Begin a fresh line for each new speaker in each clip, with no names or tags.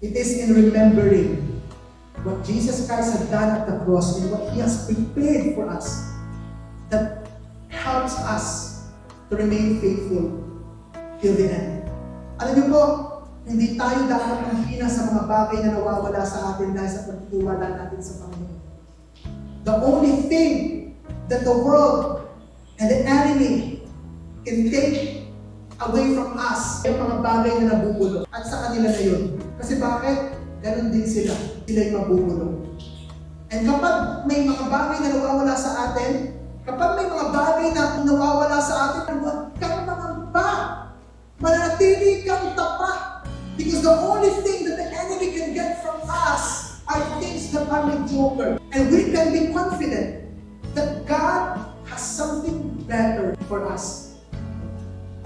It is in remembering what Jesus Christ has done at the cross and what He has prepared for us that helps us to remain faithful till the end. Alam niyo po, hindi tayo dapat manghina sa mga bagay na nawawala sa atin dahil sa pagtitiwala natin sa Panginoon. The only thing that the world and the enemy can take away from us yung mga bagay na nabubulok. At sa kanila na yun. Kasi bakit? Ganon din sila. Sila'y mabubulok. And kapag may mga bagay na nawawala sa atin, kapag may mga bagay na nawawala sa atin, huwag kang mangamba. Manatili kang tapat. Because the only thing that the enemy can get from us are things that are mediocre. And we can be confident that God has something better for us.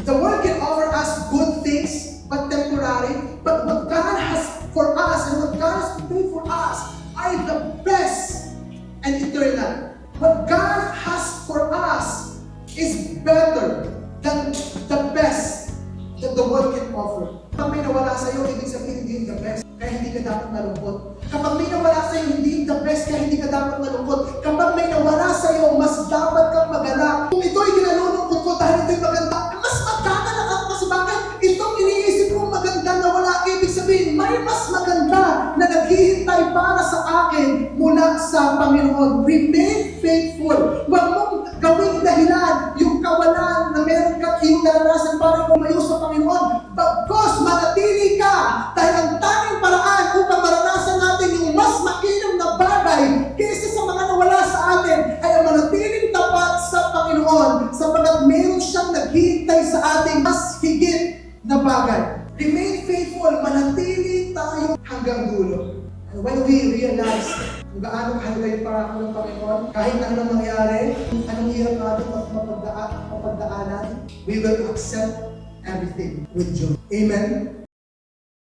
The world can offer us good things, but temporary. But what God has for us and what God has prepared for us are the best and eternal. What God has for us is better than the best that the world can offer. Kapag may nawala sa iyo, ibig sabihin hindi the best, kaya hindi ka dapat malungkot. Kapag may nawala sa iyo, hindi the best, kaya hindi ka dapat malungkot. Kapag may nawala sa iyo, mas dapat kang magalak. Kung ito'y ginalulungkot ko dahil ito'y maganda, mas magkakanak ako kasi bakit? Itong iniisip kong maganda na wala, ibig sabihin, may mas maganda na naghihintay para sa akin mula sa Panginoon. Remain faithful. Huwag mong gawing dahilan yung kawalan na meron ka yung naranasan para kumayo sa Panginoon. Bagkos, manatili ka dahil ang tanging paraan upang maranasan natin yung mas mainam na bagay kaysa sa mga nawala sa atin ay ang manatiling tapat sa Panginoon sapagkat meron siyang naghihintay sa ating mas higit na bagay. Remain faithful, manatili tayo hanggang dulo. And when we realize kung gaano kahalaga yung pangako ng Panginoon, kahit na anong mangyari, anong hirap natin mapagdaanan, we will accept everything with joy. Amen?